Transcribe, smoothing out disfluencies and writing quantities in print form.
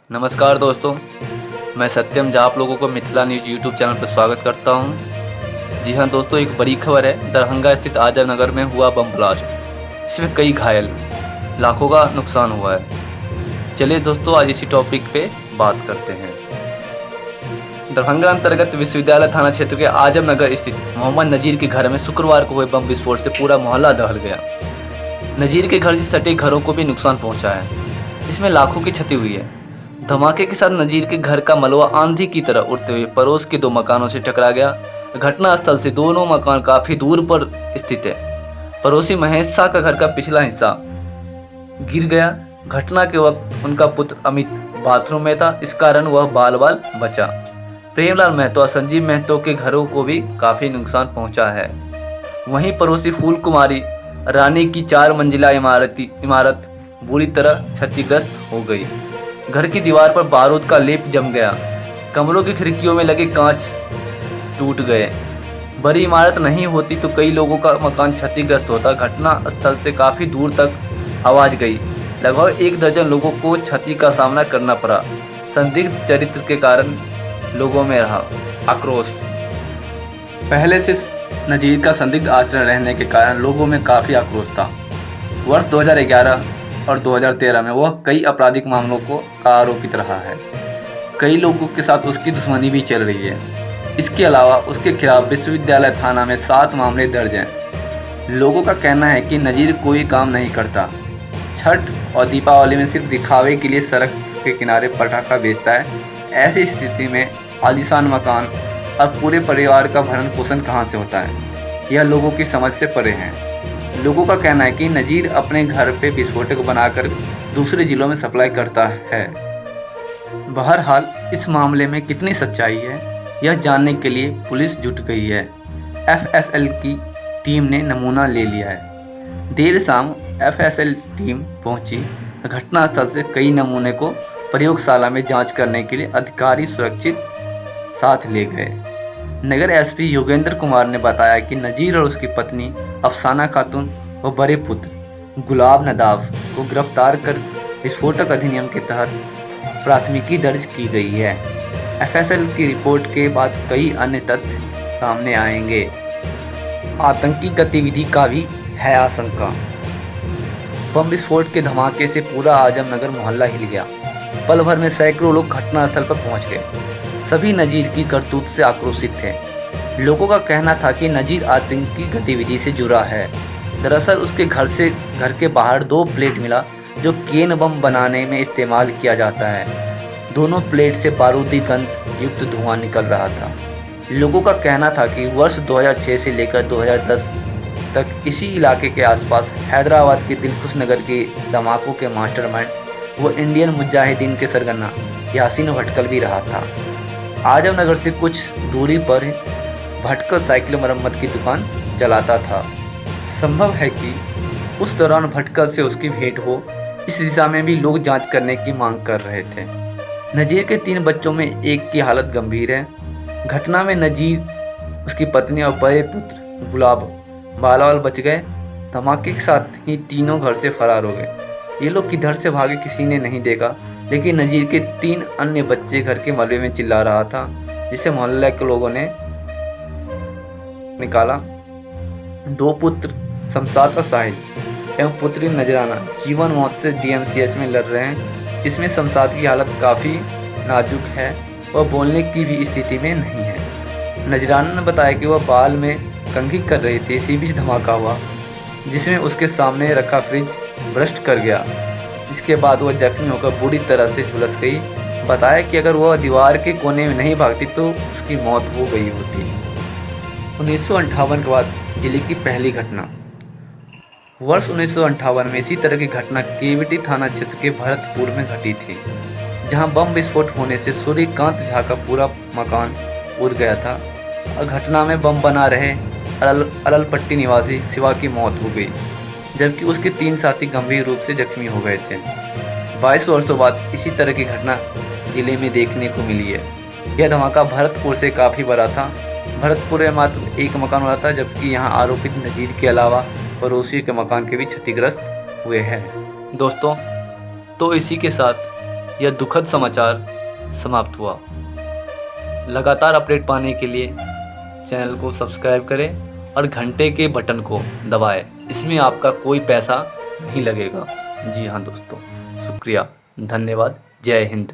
नमस्कार दोस्तों, मैं सत्यम जहाँ आप लोगों को मिथिला न्यूज यूट्यूब चैनल पर स्वागत करता हूँ। जी हाँ दोस्तों, एक बड़ी खबर है। दरभंगा स्थित आजम नगर में हुआ बम ब्लास्ट, इसमें कई घायल, लाखों का नुकसान हुआ है। चलिए दोस्तों, आज इसी टॉपिक पे बात करते हैं। दरभंगा अंतर्गत विश्वविद्यालय थाना क्षेत्र के आजम नगर स्थित मोहम्मद नजीर के घर में शुक्रवार को हुए बम विस्फोट से पूरा मोहल्ला दहल गया। नजीर के घर से सटे घरों को भी नुकसान पहुंचा है, इसमें लाखों की क्षति हुई है। धमाके के साथ नजीर के घर का मलबा आंधी की तरह उड़ते हुए पड़ोस के 2 मकानों से टकरा गया। घटनास्थल से दोनों मकान काफी दूर पर स्थित है। पड़ोसी महेश शाह का घर का पिछला हिस्सा गिर गया। घटना के वक्त उनका पुत्र अमित बाथरूम में था, इस कारण वह बाल बाल बचा। प्रेमलाल महतो और संजीव महतो के घरों को भी काफी नुकसान पहुंचा है। वहीं पड़ोसी फूल कुमारी रानी की 4 मंजिला इमारत बुरी तरह क्षतिग्रस्त हो गई। घर की दीवार पर बारूद का लेप जम गया। कमरों की खिड़कियों में लगे कांच टूट गए। बड़ी इमारत नहीं होती तो कई लोगों का मकान क्षतिग्रस्त होता। घटना स्थल से काफी दूर तक आवाज गई। लगभग 1 दर्जन लोगों को क्षति का सामना करना पड़ा। संदिग्ध चरित्र के कारण लोगों में रहा आक्रोश। पहले से नजीर का संदिग्ध आचरण रहने के कारण लोगों में काफी आक्रोश था। वर्ष 2011 और 2013 में वह कई आपराधिक मामलों का आरोपित रहा है। कई लोगों के साथ उसकी दुश्मनी भी चल रही है। इसके अलावा उसके खिलाफ विश्वविद्यालय थाना में 7 मामले दर्ज हैं। लोगों का कहना है कि नजीर कोई काम नहीं करता। छठ और दीपावली में सिर्फ दिखावे के लिए सड़क के किनारे पटाखा बेचता है। ऐसी स्थिति में आलीशान मकान और पूरे परिवार का भरण पोषण कहाँ से होता है, यह लोगों की समझ से परे है। लोगों का कहना है कि नजीर अपने घर पे विस्फोटक बनाकर दूसरे जिलों में सप्लाई करता है। बहरहाल इस मामले में कितनी सच्चाई है, यह जानने के लिए पुलिस जुट गई है। एफएसएल की टीम ने नमूना ले लिया है। देर शाम एफएसएल टीम पहुंची। घटनास्थल से कई नमूने को प्रयोगशाला में जांच करने के लिए अधिकारी सुरक्षित साथ ले गए। नगर एसपी योगेंद्र कुमार ने बताया कि नजीर और उसकी पत्नी अफसाना खातून व बड़े पुत्र गुलाब नदाफ को गिरफ्तार कर विस्फोटक अधिनियम के तहत प्राथमिकी दर्ज की गई है। एफएसएल की रिपोर्ट के बाद कई अन्य तथ्य सामने आएंगे। आतंकी गतिविधि का भी है आशंका। बम विस्फोट के धमाके से पूरा आजमनगर मोहल्ला हिल गया। पल भर में सैकड़ों लोग घटनास्थल पर पहुंच गए। सभी नजीर की करतूत से आक्रोशित थे। लोगों का कहना था कि नजीर आतंकी गतिविधि से जुड़ा है। दरअसल उसके घर के बाहर 2 प्लेट मिला जो केन बम बनाने में इस्तेमाल किया जाता है। दोनों प्लेट से बारूदी गंध युक्त धुआं निकल रहा था। लोगों का कहना था कि वर्ष 2006 से लेकर 2010 तक इसी इलाके के आसपास हैदराबाद के दिलखुश नगर के धमाकों के मास्टरमाइंड वो इंडियन मुजाहिदीन के सरगना यासीन भटकल भी रहा था। आजमनगर से कुछ दूरी पर भटकल साइकिल मरम्मत की दुकान चलाता था। संभव है कि उस दौरान भटकल से उसकी भेंट हो। इस दिशा में भी लोग जांच करने की मांग कर रहे थे। नजीर के 3 बच्चों में एक की हालत गंभीर है। घटना में नजीर, उसकी पत्नी और बड़े पुत्र गुलाब बाल बच गए। धमाके के साथ ही तीनों घर से फरार हो गए। ये लोग किधर से भागे किसी ने नहीं देखा, लेकिन नजीर के 3 अन्य बच्चे घर के मलबे में चिल्ला रहा था, जिसे मोहल्ले के लोगों ने निकाला। 2 पुत्र शमशाद और साहिल एवं पुत्री नजराना जीवन मौत से डीएमसीएच में लड़ रहे हैं। इसमें शमशाद की हालत काफ़ी नाजुक है, वह बोलने की भी स्थिति में नहीं है। नजराना ने बताया कि वह बाल में कंघी कर रही थी। इसी बीच धमाका हुआ, जिसमें उसके सामने रखा फ्रिज ब्रस्ट कर गया। इसके बाद वह जख्मी होकर बुरी तरह से झुलस गई। बताया कि अगर वह दीवार के कोने में नहीं भागती तो उसकी मौत हो गई होती। 1958 के बाद जिले की पहली घटना। वर्ष 1958 में इसी तरह की घटना केवीटी थाना क्षेत्र के भरतपुर में घटी थी, जहां बम विस्फोट होने से सूर्यकांत झा का पूरा मकान उड़ गया था। और घटना में बम बना रहे अललपट्टी निवासी शिवा की मौत हो गई, जबकि उसके 3 साथी गंभीर रूप से जख्मी हो गए थे। 22 वर्षों बाद इसी तरह की घटना जिले में देखने को मिली है। यह धमाका भरतपुर से काफ़ी बड़ा था। भरतपुर में मात्र 1 मकान हुआ था, जबकि यहाँ आरोपित नजीर के अलावा पड़ोसी के मकान के भी क्षतिग्रस्त हुए हैं। दोस्तों, तो इसी के साथ यह दुखद समाचार समाप्त हुआ। लगातार अपडेट पाने के लिए चैनल को सब्सक्राइब करें और घंटे के बटन को दबाएं। इसमें आपका कोई पैसा नहीं लगेगा। जी हाँ दोस्तों, शुक्रिया, धन्यवाद, जय हिंद।